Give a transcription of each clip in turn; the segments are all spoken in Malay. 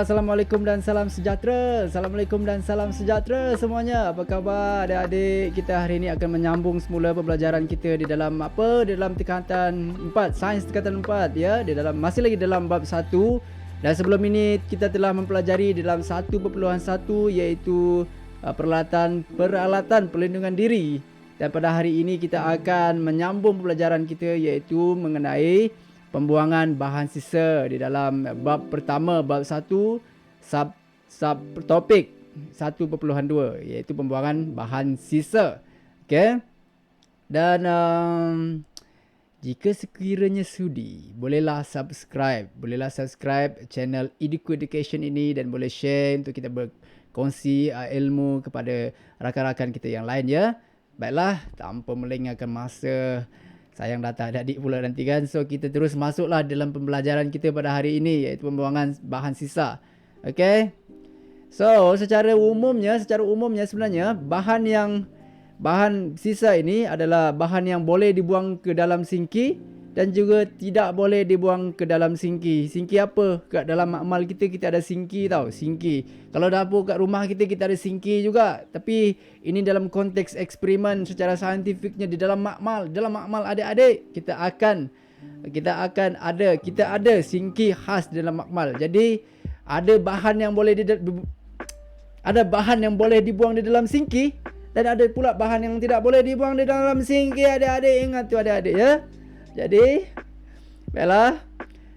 Assalamualaikum dan salam sejahtera. Assalamualaikum dan salam sejahtera semuanya. Apa khabar adik-adik? Kita hari ini akan menyambung semula pembelajaran kita di dalam apa? Di dalam tingkatan 4, sains tingkatan 4 ya. Masih lagi dalam bab 1. Dan sebelum ini kita telah mempelajari dalam 1.1 iaitu peralatan perlindungan diri. Dan pada hari ini kita akan menyambung pembelajaran kita iaitu mengenai pembuangan bahan sisa di dalam bab pertama, bab 1, subtopik 1.2 iaitu pembuangan bahan sisa. Okey. Dan jika sekiranya sudi, bolehlah subscribe channel Eduku Education ini dan boleh share untuk kita berkongsi ilmu kepada rakan-rakan kita yang lain ya. Baiklah, tanpa melengahkan masa, sayang data adik-adik pula nanti kan. So kita terus masuklah dalam pembelajaran kita pada hari ini iaitu pembuangan bahan sisa. Okay. So secara umumnya sebenarnya bahan sisa ini adalah bahan yang boleh dibuang ke dalam sinki dan juga tidak boleh dibuang ke dalam sinki. Sinki apa? Kat dalam makmal kita ada sinki tau. Sinki. Kalau dapur kat rumah kita ada sinki juga. Tapi ini dalam konteks eksperimen secara saintifiknya di dalam makmal. Dalam makmal adik-adik kita ada sinki khas dalam makmal. Jadi ada bahan yang boleh dibuang di dalam sinki dan ada pula bahan yang tidak boleh dibuang di dalam sinki. Adik-adik ingat tu adik-adik ya. Jadi, baiklah,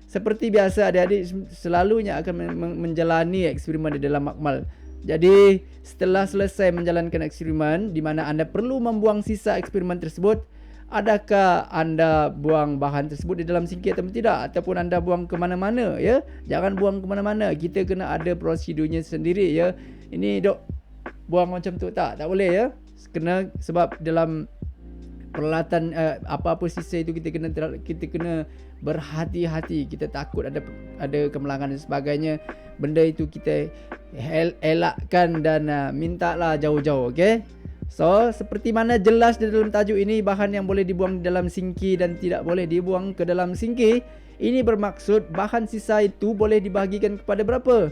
seperti biasa adik-adik selalunya akan menjalani eksperimen di dalam makmal. Jadi, setelah selesai menjalankan eksperimen di mana anda perlu membuang sisa eksperimen tersebut, adakah anda buang bahan tersebut di dalam sinki atau tidak? Ataupun anda buang ke mana-mana ya? Jangan buang ke mana-mana. Kita kena ada prosedurnya sendiri ya. Ini dok buang macam tu tak boleh ya. Sebab dalam peralatan apa-apa sisa itu kita kena berhati-hati. Kita takut ada kemalangan dan sebagainya. Benda itu kita elakkan dan mintalah jauh-jauh. Okey. So seperti mana jelas di dalam tajuk ini, bahan yang boleh dibuang di dalam sinki dan tidak boleh dibuang ke dalam sinki, ini bermaksud bahan sisa itu boleh dibahagikan kepada berapa?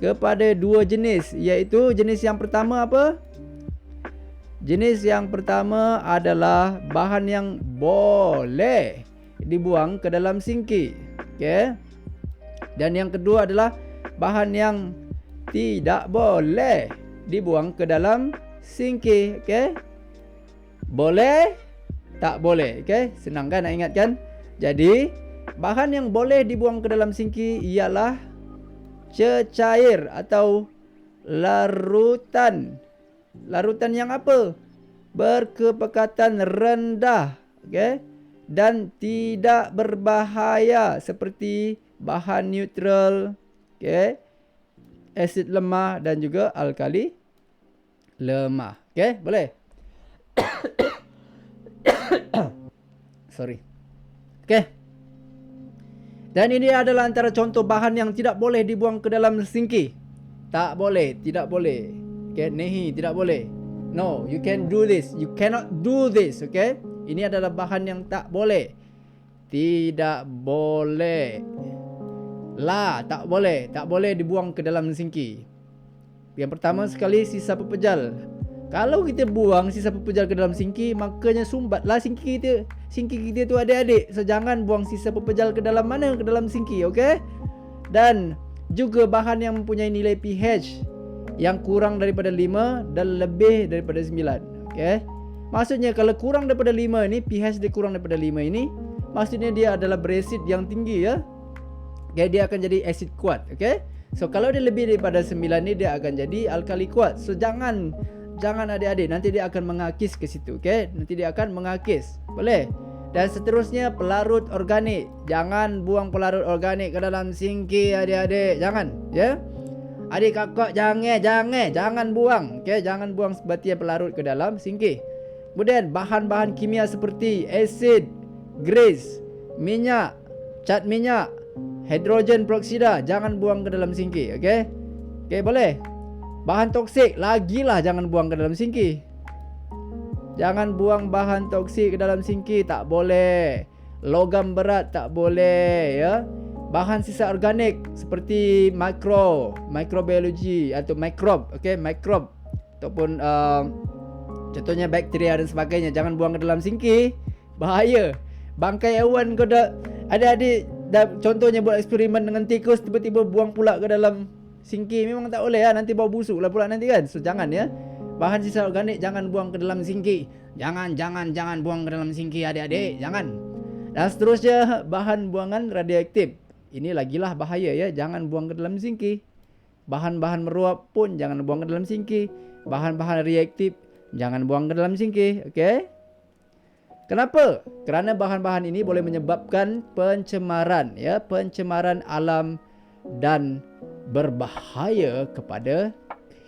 Kepada dua jenis, iaitu jenis yang pertama apa? Jenis yang pertama adalah bahan yang boleh dibuang ke dalam sinki. Okey. Dan yang kedua adalah bahan yang tidak boleh dibuang ke dalam sinki. Okey. Boleh, tak boleh. Okey, senang kan nak ingat kan? Jadi, bahan yang boleh dibuang ke dalam sinki ialah cecair atau larutan. Larutan yang apa? Berkepekatan rendah, okey, dan tidak berbahaya seperti bahan neutral, okey, asid lemah dan juga alkali lemah. Okey, boleh? Sorry. Okey. Dan ini adalah antara contoh bahan yang tidak boleh dibuang ke dalam sinki. Tak boleh, tidak boleh. Okay, nehi, tidak boleh. No, you can do this. You cannot do this, okay? Ini adalah bahan yang tak boleh. Tidak boleh. Tak boleh. Tak boleh dibuang ke dalam sinki. Yang pertama sekali, sisa pepejal. Kalau kita buang sisa pepejal ke dalam sinki, makanya sumbatlah sinki kita tu adik-adik. So jangan buang sisa pepejal ke dalam mana? Ke dalam sinki, okay? Dan juga bahan yang mempunyai nilai pH yang kurang daripada 5 dan lebih daripada 9. Okey. Maksudnya kalau kurang daripada 5 ni, pH dia kurang daripada 5 ini, maksudnya dia adalah berasid yang tinggi ya. Okay, dia akan jadi asid kuat. Okey. So kalau dia lebih daripada 9 ni, dia akan jadi alkali kuat. So jangan adik-adik, nanti dia akan mengakis ke situ. Okey. Nanti dia akan mengakis. Boleh? Dan seterusnya pelarut organik. Jangan buang pelarut organik ke dalam sinki adik-adik. Jangan, ya. Adik kakak jangan buang. Okey, jangan buang sebatian pelarut ke dalam sinki. Kemudian bahan-bahan kimia seperti asid, grease, minyak, cat minyak, hidrogen peroksida jangan buang ke dalam sinki. Okey. Okey, boleh. Bahan toksik lagilah jangan buang ke dalam sinki. Jangan buang bahan toksik ke dalam sinki, tak boleh. Logam berat tak boleh ya. bahan sisa organik seperti microbiology atau microbe, microbe ataupun contohnya bakteria dan sebagainya, jangan buang ke dalam sinki. Bahaya. Bangkai hewan kau dah, adik-adik dah contohnya buat eksperimen dengan tikus, tiba-tiba buang pula ke dalam sinki, memang tak boleh nanti bau busuk lah pula nanti kan. So jangan ya. Bahan sisa organik jangan buang ke dalam sinki. Jangan buang ke dalam sinki adik-adik, jangan. Dan seterusnya bahan buangan radioaktif. Ini lagilah bahaya ya, jangan buang ke dalam sinki. Bahan-bahan meruap pun jangan buang ke dalam sinki. Bahan-bahan reaktif jangan buang ke dalam sinki, okey? Kenapa? Kerana bahan-bahan ini boleh menyebabkan pencemaran ya, pencemaran alam dan berbahaya kepada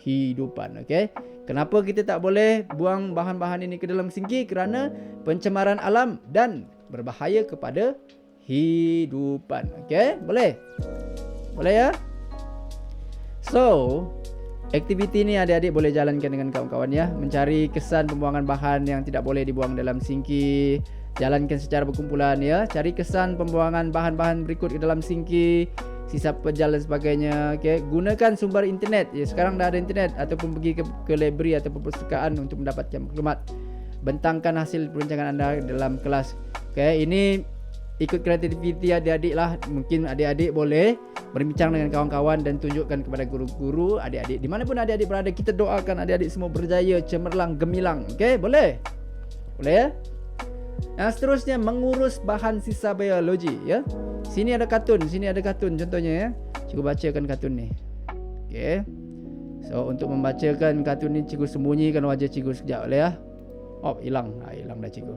kehidupan, okey? Kenapa kita tak boleh buang bahan-bahan ini ke dalam sinki? Kerana pencemaran alam dan berbahaya kepada hidupan. Okey, boleh? Boleh ya? So, aktiviti ni adik-adik boleh jalankan dengan kawan-kawan ya. Mencari kesan pembuangan bahan yang tidak boleh dibuang dalam sinki. Jalankan secara berkumpulan ya. Cari kesan pembuangan bahan-bahan berikut ke dalam sinki, sisa pejal dan sebagainya. Okey, gunakan sumber internet. Ya, sekarang dah ada internet, ataupun pergi ke library atau perpustakaan untuk mendapatkan maklumat. Bentangkan hasil perbincangan anda dalam kelas. Okey, ini ikut kreativiti adik-adik lah. Mungkin adik-adik boleh berbincang dengan kawan-kawan dan tunjukkan kepada guru-guru adik-adik. Di mana pun adik-adik berada, kita doakan adik-adik semua berjaya, cemerlang, gemilang. Okey, boleh? Boleh ya? Yang seterusnya, mengurus bahan sisa biologi ya. Sini ada kartun contohnya ya. Cikgu bacakan kartun ni. Okey. So untuk membacakan kartun ni, cikgu sembunyikan wajah cikgu sekejap boleh ya. Oh, hilang dah cikgu.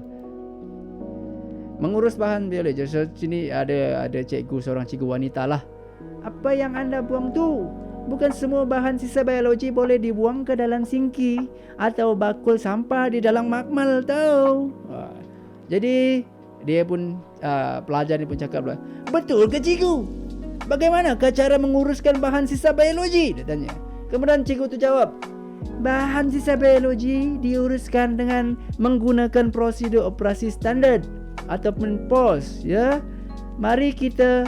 Mengurus bahan biologi. So sini ada cikgu, seorang cikgu wanita lah. Apa yang anda buang tu? Bukan semua bahan sisa biologi boleh dibuang ke dalam sinki atau bakul sampah di dalam makmal tau. Jadi dia pun pelajar ni pun cakap pula, betul ke cikgu? Bagaimana cara menguruskan bahan sisa biologi? Dia tanya. Kemudian cikgu tu jawab, bahan sisa biologi diuruskan dengan menggunakan prosedur operasi standard ataupun POS ya. Mari kita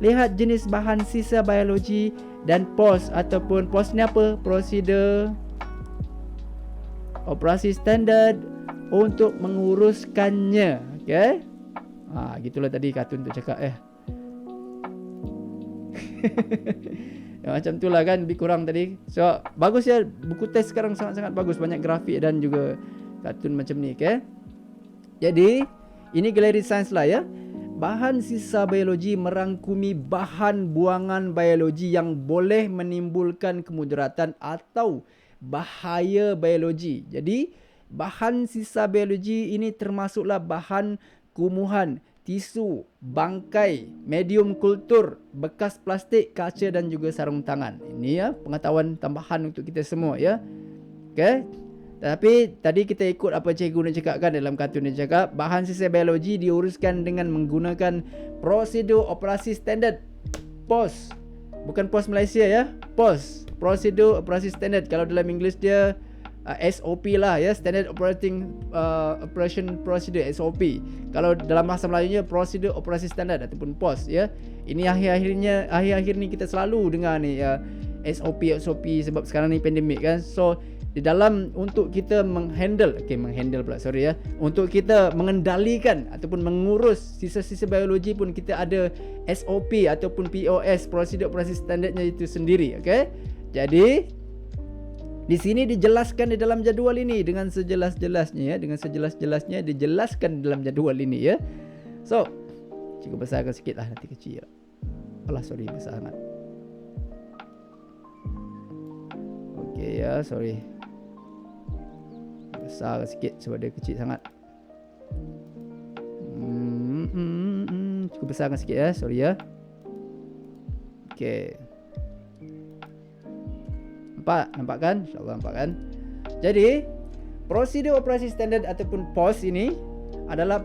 lihat jenis bahan sisa biologi dan POS ataupun POS ni apa? Prosedur operasi standard untuk menguruskannya. Okey? Gitulah tadi kartun tu cakap macam tu lah kan, lebih kurang tadi. So bagus ya, buku teks sekarang sangat-sangat bagus, banyak grafik dan juga kartun macam ni. Okay? Jadi ini galeri sains lah ya. Bahan sisa biologi merangkumi bahan buangan biologi yang boleh menimbulkan kemudaratan atau bahaya biologi. Jadi bahan sisa biologi ini termasuklah bahan kumuhan, tisu, bangkai, medium kultur, bekas plastik, kaca dan juga sarung tangan. Ini ya pengetahuan tambahan untuk kita semua ya. Okey. Tapi tadi kita ikut apa cikgu nak cakapkan dalam kartun dia cakap, bahan sisa biologi diuruskan dengan menggunakan prosedur operasi standard POS. Bukan POS Malaysia ya, POS, prosedur operasi standard. Kalau dalam English dia SOP lah ya, Standard Operation Procedure, SOP. Kalau dalam bahasa Melayunya prosedur operasi standard ataupun POS ya. Ini akhir-akhir ni kita selalu dengar ni SOP sebab sekarang ni pandemik kan. So di dalam untuk kita menghandle pula sorry ya, untuk kita mengendalikan ataupun mengurus sisa-sisa biologi pun kita ada SOP ataupun POS, prosedur operasi standardnya itu sendiri. Okey, jadi di sini dijelaskan di dalam jadual ini dengan sejelas-jelasnya ya, dijelaskan dalam jadual ini ya. So cikgu besarkan sikit lah, nanti kecil. Alah sorry, besar sangat. Okey ya, sorry, besar sikit sebab dia kecil sangat. Cukup besarkan sikit ya, sorry ya. Okey, nampak kan? InsyaAllah nampak kan? Jadi prosedur operasi standard ataupun POS ini adalah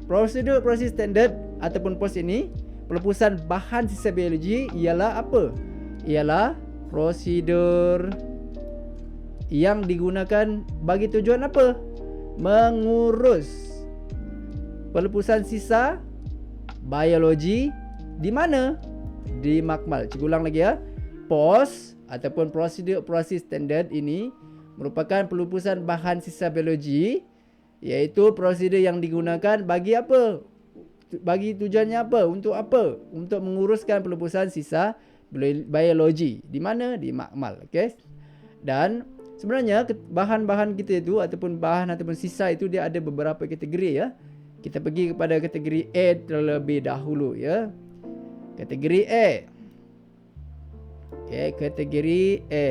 prosedur operasi standard ataupun POS ini, pelepasan bahan sisa biologi ialah apa? Ialah prosedur yang digunakan bagi tujuan apa? Mengurus pelepasan sisa biologi Di mana? Di makmal. Cikgu ulang lagi ya. POS ataupun prosedur operasi standard ini merupakan pelupusan bahan sisa biologi, iaitu prosedur yang digunakan bagi apa? Bagi tujuannya apa? Untuk apa? Untuk menguruskan pelupusan sisa biologi. Di mana? Di makmal. Okey. Dan sebenarnya bahan-bahan kita itu ataupun bahan ataupun sisa itu dia ada beberapa kategori ya. Kita pergi kepada kategori A terlebih dahulu ya. Kategori A. Okey, kategori A.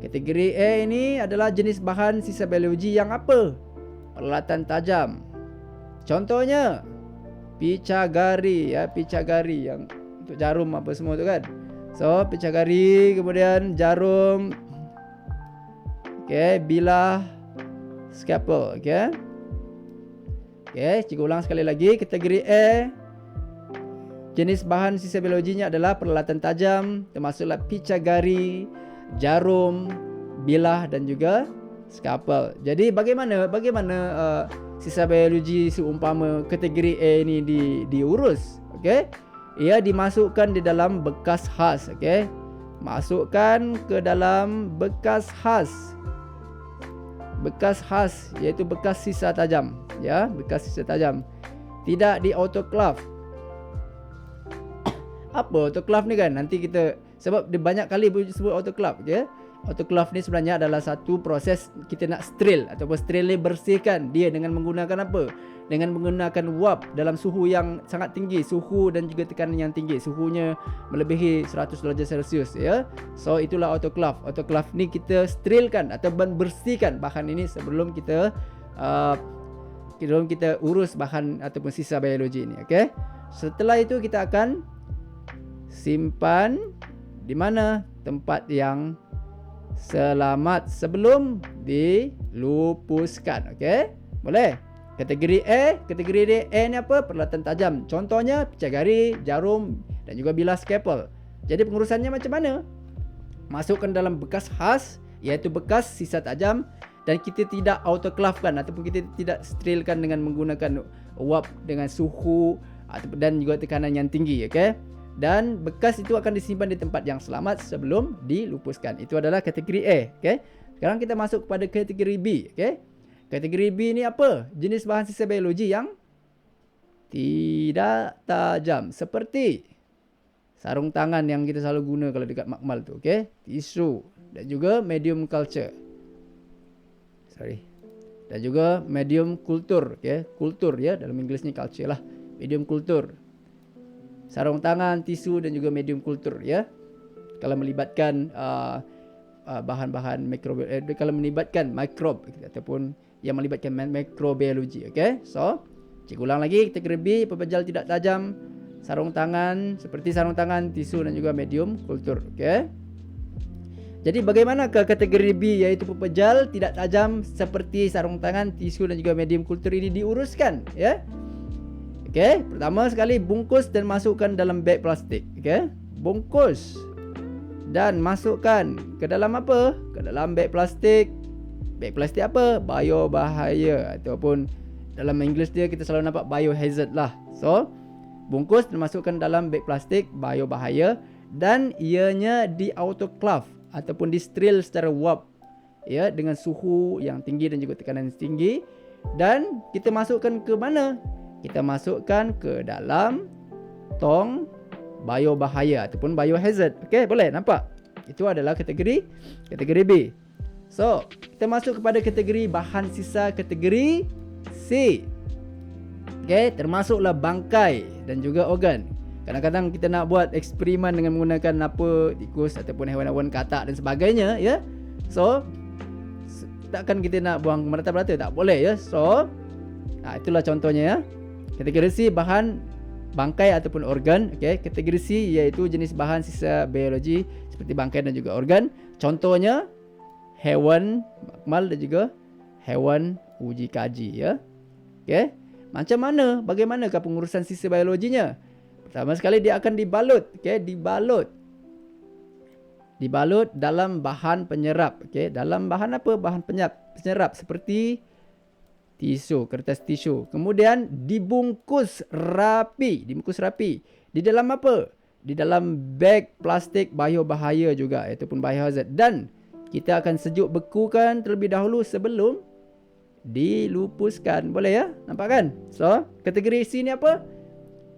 Kategori A ini adalah jenis bahan sisa biologi yang apa? Peralatan tajam. Contohnya picagari ya, picagari yang untuk jarum apa semua tu kan. So, picagari, kemudian jarum. Okey, bilah, scalpel, okey. Okey, cikgu ulang sekali lagi. Kategori A, jenis bahan sisa biologinya adalah peralatan tajam, termasuklah picagari, jarum, bilah dan juga scalpel. Jadi bagaimana sisa biologi seumpama kategori A ini diurus? Okey. Ia dimasukkan di dalam bekas khas, okey. Masukkan ke dalam bekas khas. Bekas khas iaitu bekas sisa tajam, ya, bekas sisa tajam. Tidak di autoclave. Apa autoclave ni kan? Nanti kita, sebab dia banyak kali sebut autoclave, okey. Autoclave ni sebenarnya adalah satu proses kita nak steril ataupun steril bersihkan dia dengan menggunakan apa? Dengan menggunakan wap dalam suhu yang sangat tinggi, suhu dan juga tekanan yang tinggi. Suhunya melebihi 100 darjah Celsius ya. So itulah autoclave. Autoclave ni kita sterilkan atau bersihkan bahan ini sebelum kita urus bahan ataupun sisa biologi ini, okey. Setelah itu kita akan simpan di mana? Tempat yang selamat sebelum dilupuskan, okey. Boleh? Kategori A, kategori D, A ni apa? Peralatan tajam. Contohnya picagari, jarum dan juga bilah scalpel. Jadi pengurusannya macam mana? Masukkan dalam bekas khas, iaitu bekas sisa tajam, dan kita tidak autoclavekan ataupun kita tidak sterilkan dengan menggunakan wap dengan suhu dan juga tekanan yang tinggi, okey. Dan bekas itu akan disimpan di tempat yang selamat sebelum dilupuskan. Itu adalah kategori A, okey. Sekarang kita masuk kepada kategori B, okey. Kategori B ni apa? Jenis bahan sisa biologi yang tidak tajam, seperti sarung tangan yang kita selalu guna kalau dekat makmal tu, okey. Tisu dan juga medium culture. Dan juga medium kultur, okey. Kultur ya, dalam Inggeris ni culture lah. Medium kultur. Sarung tangan, tisu dan juga medium kultur ya. Kalau melibatkan bahan-bahan mikrobiologi, kalau melibatkan mikrob ataupun yang melibatkan mikrobiologi, okey. So, cikgu ulang lagi, kategori B, pepejal tidak tajam, sarung tangan, seperti sarung tangan, tisu dan juga medium kultur, okey. Jadi bagaimanakah kategori B, iaitu pepejal tidak tajam seperti sarung tangan, tisu dan juga medium kultur ini diuruskan, ya? Okey, pertama sekali bungkus dan masukkan dalam beg plastik, okey. Bungkus dan masukkan ke dalam apa? Ke dalam beg plastik. Beg plastik apa? Biobahaya ataupun dalam Inggeris dia kita selalu nampak biohazard lah. So, bungkus dan masukkan dalam beg plastik biobahaya dan ianya di autoclave ataupun di steril secara wap ya, dengan suhu yang tinggi dan juga tekanan yang tinggi. Dan kita masukkan ke mana? Kita masukkan ke dalam tong biobahaya ataupun biohazard. Okey, boleh nampak? Itu adalah kategori B. So, kita masuk kepada kategori bahan sisa kategori C. Okey, termasuklah bangkai dan juga organ. Kadang-kadang kita nak buat eksperimen dengan menggunakan apa, tikus ataupun haiwan-haiwan katak dan sebagainya ya. So, takkan kita nak buang merata-rata, tak boleh ya. So, itulah contohnya ya. Kategori C bahan bangkai ataupun organ, okey. Kategori C iaitu jenis bahan sisa biologi seperti bangkai dan juga organ. Contohnya hewan makmal dan juga hewan uji kaji ya. Okey. Macam mana? Bagaimanakah pengurusan sisa biologinya? Pertama sekali dia akan dibalut, okey, dibalut dalam bahan penyerap, okey. Dalam bahan apa? Bahan penyerap seperti kertas tisu. Kemudian dibungkus rapi. Di dalam apa? Di dalam beg plastik biobahaya juga, ataupun biohazard. Dan kita akan sejuk bekukan terlebih dahulu sebelum dilupuskan. Boleh ya? Nampak kan? So, kategori C ni apa?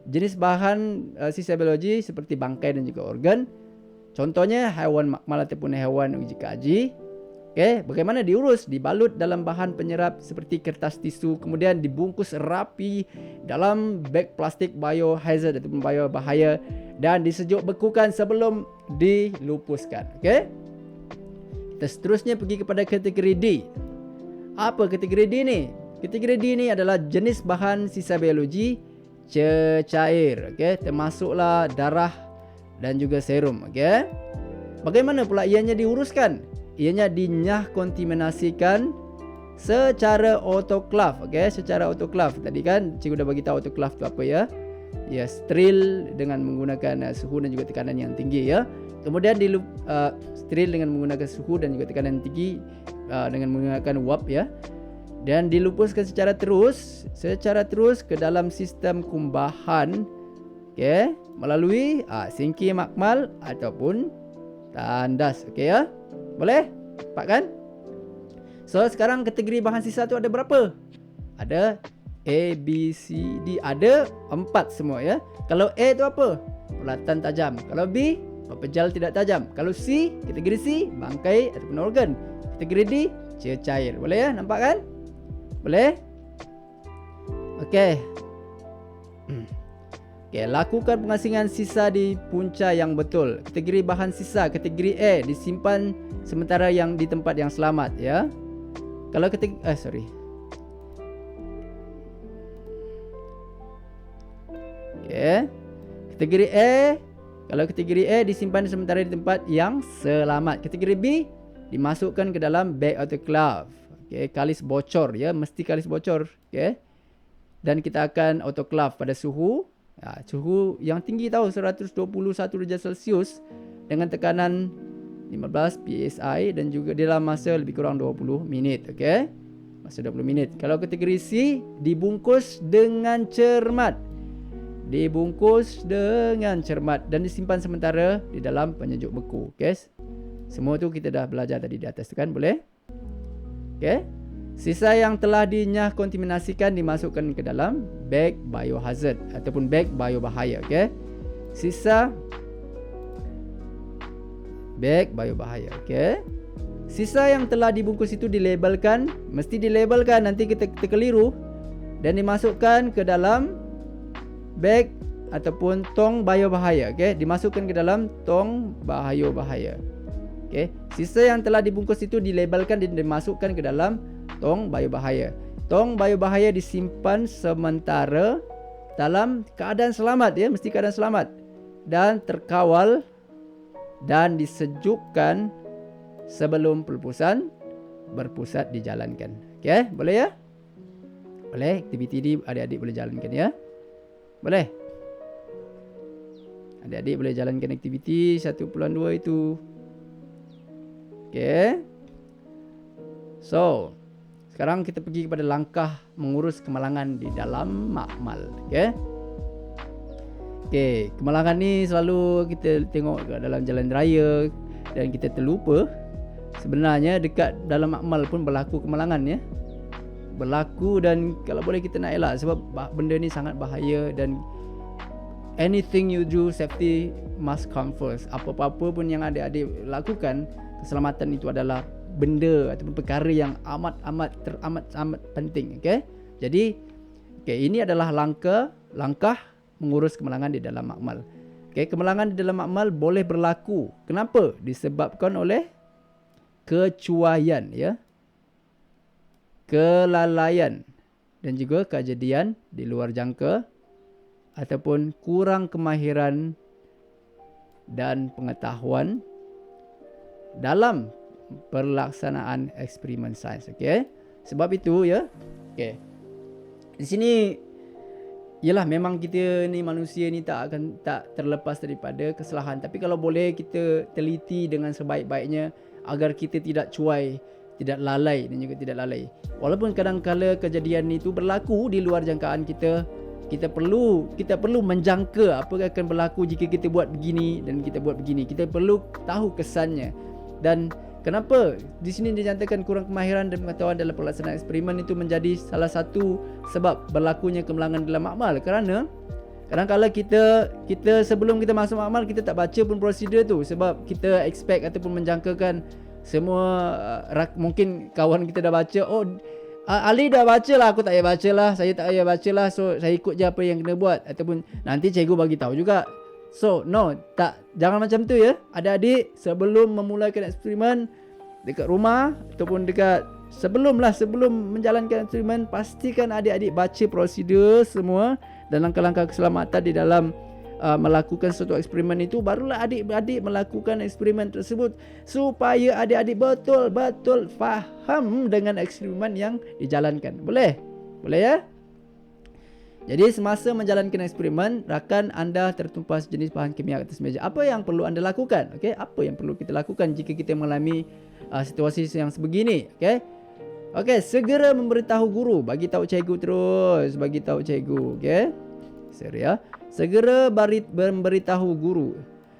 Jenis bahan sisa biologi seperti bangkai dan juga organ. Contohnya haiwan makmal ataupun haiwan uji kaji. Okey, bagaimana diurus? Dibalut dalam bahan penyerap seperti kertas tisu, kemudian dibungkus rapi dalam beg plastik biohazard ataupun biobahaya dan disejuk bekukan sebelum dilupuskan. Okey. Kita seterusnya pergi kepada kategori D. Apa kategori D ni? Kategori D ni adalah jenis bahan sisa biologi cecair. Okey, termasuklah darah dan juga serum. Okey. Bagaimana pula ianya diuruskan? Ianya dinyah kontaminasikan secara autoclave. Okey, secara autoclave. Tadi kan cikgu dah bagi tahu autoclave tu apa ya? Ya, steril dengan menggunakan suhu dan juga tekanan yang tinggi ya. Kemudian steril dengan menggunakan suhu dan juga tekanan tinggi dengan menggunakan uap ya. Dan dilupuskan secara terus ke dalam sistem kumbahan, okey, melalui sinki makmal ataupun tandas. Okey ya. Boleh? Nampak kan? So, sekarang kategori bahan sisa tu ada berapa? Ada A, B, C, D. Ada 4 semua ya. Kalau A tu apa? Bulatan tajam. Kalau B, pepejal tidak tajam. Kalau C, kategori C, bangkai ataupun organ. Kategori D, cecair. Boleh ya? Nampak kan? Boleh? Okey. Okey, lakukan pengasingan sisa di punca yang betul. Kategori bahan sisa, kategori A, disimpan sementara yang di tempat yang selamat ya. Kalau kategori Okey. Kategori A, kalau kategori A disimpan sementara di tempat yang selamat. Kategori B dimasukkan ke dalam beg autoclave. Okey, kalis bocor ya, mesti kalis bocor. Okey. Dan kita akan autoclave pada suhu suhu yang tinggi tahu, 121 darjah Celsius dengan tekanan 15 PSI dan juga dalam masa lebih kurang 20 minit. Okey. Masa 20 minit. Kalau kategori C, dibungkus dengan cermat. Dan disimpan sementara di dalam penyejuk beku. Okey. Semua tu kita dah belajar tadi di atas tu kan, boleh? Okey. Sisa yang telah dinyah kontaminasikan dimasukkan ke dalam beg biohazard ataupun beg biobahaya. Okey. Sisa beg biobahaya. Okey. Sisa yang telah dibungkus itu dilabelkan, mesti dilabelkan, nanti kita keliru, dan dimasukkan ke dalam beg ataupun tong biobahaya. Okey, dimasukkan ke dalam tong biobahaya. Okey, sisa yang telah dibungkus itu dilabelkan dan dimasukkan ke dalam tong biobahaya. Tong biobahaya disimpan sementara dalam keadaan selamat ya, mesti keadaan selamat, dan terkawal dan disejukkan sebelum pelepasan berpusat dijalankan. Okey, boleh ya? Boleh, aktiviti ini adik-adik boleh jalankan ya. Boleh? Adik-adik boleh jalankan aktiviti 1.2 itu. Okey. So, sekarang kita pergi kepada langkah mengurus kemalangan di dalam makmal. Okey. Okey, kemalangan ni selalu kita tengok dalam jalan raya dan kita terlupa. Sebenarnya dekat dalam makmal pun berlaku kemalangan ya. Berlaku, dan kalau boleh kita nak elak sebab benda ni sangat bahaya, dan anything you do, safety must come first. Apa-apa pun yang adik-adik lakukan, keselamatan itu adalah benda ataupun perkara yang amat penting. Okey. Jadi ini adalah langkah mengurus kemalangan di dalam makmal. Okey, kemalangan di dalam makmal boleh berlaku. Kenapa? Disebabkan oleh kecuaian ya, kelalaian dan juga kejadian di luar jangka ataupun kurang kemahiran dan pengetahuan dalam pelaksanaan eksperimen sains. Okey. Sebab itu ya. Okey. Di sini ialah memang kita ni manusia ni tak terlepas daripada kesalahan, tapi kalau boleh kita teliti dengan sebaik-baiknya agar kita tidak cuai, tidak lalai dan juga tidak lalai. Walaupun kadang-kala kejadian itu berlaku di luar jangkaan kita, kita perlu menjangka apa yang akan berlaku jika kita buat begini dan kita buat begini. Kita perlu tahu kesannya. Dan kenapa di sini dinyatakan kurang kemahiran dan pengetahuan dalam pelaksanaan eksperimen itu menjadi salah satu sebab berlakunya kemalangan dalam amal. Kerana kadang-kala kita sebelum kita masuk amal, kita tak baca pun prosedur tu, sebab kita expect ataupun menjangkakan semua mungkin kawan kita dah baca, oh Ali dah baca lah, aku tak payah baca lah, saya tak payah baca lah, so saya ikut je apa yang kena buat, ataupun nanti cikgu bagi tahu juga. So no, tak, jangan macam tu ya adik-adik. Sebelum memulakan eksperimen dekat rumah ataupun sebelum menjalankan eksperimen, pastikan adik-adik baca prosedur semua dan langkah-langkah keselamatan di dalam melakukan suatu eksperimen itu. Barulah adik-adik melakukan eksperimen tersebut, supaya adik-adik betul-betul faham dengan eksperimen yang dijalankan. Boleh ya. Jadi semasa menjalankan eksperimen, rakan anda tertumpah sejenis bahan kimia atas meja. Apa yang perlu anda lakukan? Okey, apa yang perlu kita lakukan jika kita mengalami situasi yang sebegini? Okey, segera memberitahu guru, bagi tahu cikgu terus, bagi tahu cikgu. Okey. Segera memberitahu guru.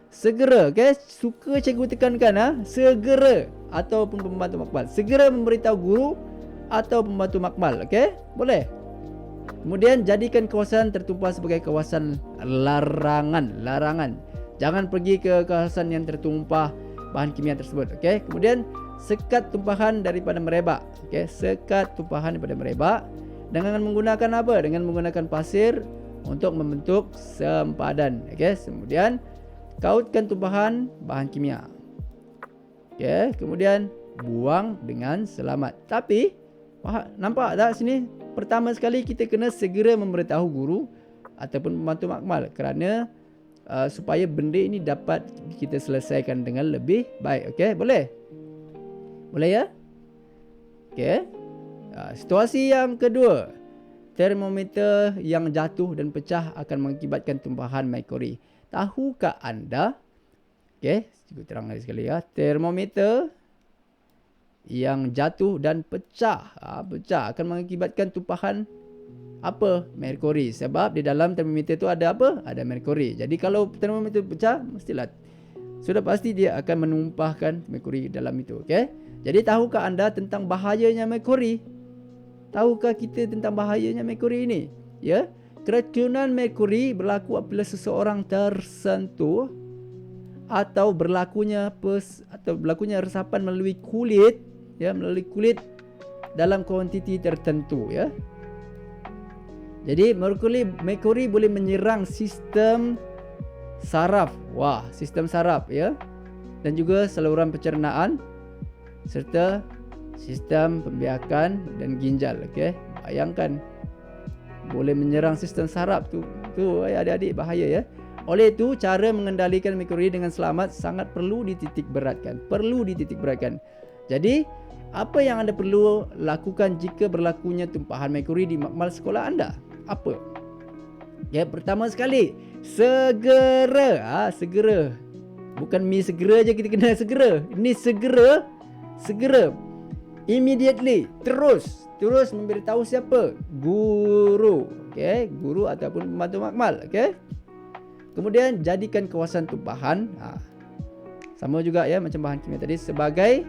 Segera, suka cikgu tekankan segera, ataupun pembantu makmal. Segera memberitahu guru atau pembantu makmal. Boleh. Kemudian jadikan kawasan tertumpah sebagai kawasan larangan. Jangan pergi ke kawasan yang tertumpah bahan kimia tersebut. Kemudian sekat tumpahan daripada merebak. Sekat tumpahan daripada merebak dengan menggunakan apa? Dengan menggunakan pasir untuk membentuk sempadan. Kemudian kautkan tumpahan bahan kimia. Kemudian buang dengan selamat. Tapi nampak tak sini? Pertama sekali kita kena segera memberitahu guru ataupun pembantu makmal, kerana supaya benda ini dapat kita selesaikan dengan lebih baik. Boleh ya. Situasi yang kedua, termometer yang jatuh dan pecah akan mengakibatkan tumpahan merkuri. Tahukah anda? Cikgu terang lagi sekali ya. Termometer yang jatuh dan pecah akan mengakibatkan tumpahan merkuri. Sebab di dalam termometer tu ada apa? Ada merkuri. Jadi kalau termometer pecah, mestilah sudah pasti dia akan menumpahkan merkuri dalam itu. Jadi tahukah anda tentang bahayanya merkuri? Tahukah kita tentang bahayanya merkuri ini? Keracunan merkuri berlaku apabila seseorang tersentuh atau berlakunya resapan melalui kulit, dalam kuantiti tertentu. Jadi merkuri boleh menyerang sistem saraf, sistem saraf dan juga saluran pencernaan serta sistem pembiakan dan ginjal. Bayangkan, boleh menyerang sistem saraf tu adik-adik, bahaya. Oleh itu, cara mengendalikan merkuri dengan selamat sangat perlu dititik beratkan. Jadi, apa yang anda perlu lakukan jika berlakunya tumpahan merkuri di makmal sekolah anda? Apa? Pertama sekali, segera. Bukan segera je kita kena segera. Ini segera. Immediately, terus memberitahu siapa? Guru. Guru ataupun pembantu makmal. Kemudian jadikan kawasan tumpahan sama juga macam bahan kimia tadi, sebagai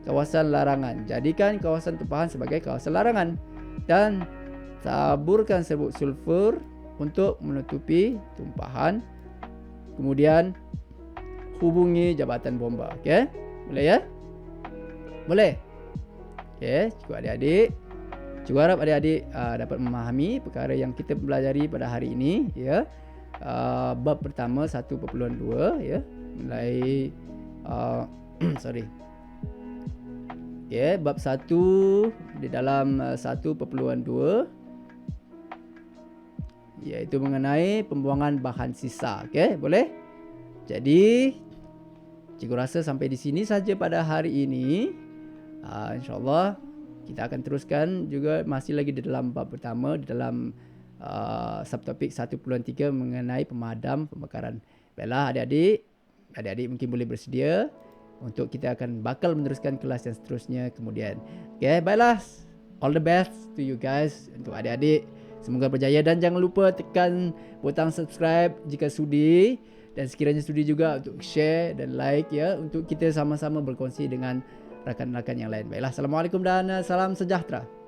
kawasan larangan. Jadikan kawasan tumpahan sebagai kawasan larangan dan taburkan serbuk sulfur untuk menutupi tumpahan. Kemudian hubungi jabatan bomba. Boleh ya? Boleh. Cikgu adik-adik, cikgu harap adik-adik dapat memahami perkara yang kita pelajari pada hari ini. Bab pertama 1.2 mulai bab 1 di dalam 1.2 iaitu mengenai pembuangan bahan sisa. Boleh? Jadi cikgu rasa sampai di sini saja pada hari ini. InsyaAllah kita akan teruskan juga masih lagi di dalam bab pertama, di dalam subtopik 1.3 mengenai pemadam pembakaran. Baiklah adik-adik mungkin boleh bersedia untuk kita akan bakal meneruskan kelas yang seterusnya kemudian. Okay, baiklah, all the best to you guys, untuk adik-adik. Semoga berjaya dan jangan lupa tekan butang subscribe jika sudi, dan sekiranya sudi juga untuk share dan like ya, untuk kita sama-sama berkongsi dengan rakan-rakan yang lain. Baiklah, assalamualaikum dan salam sejahtera.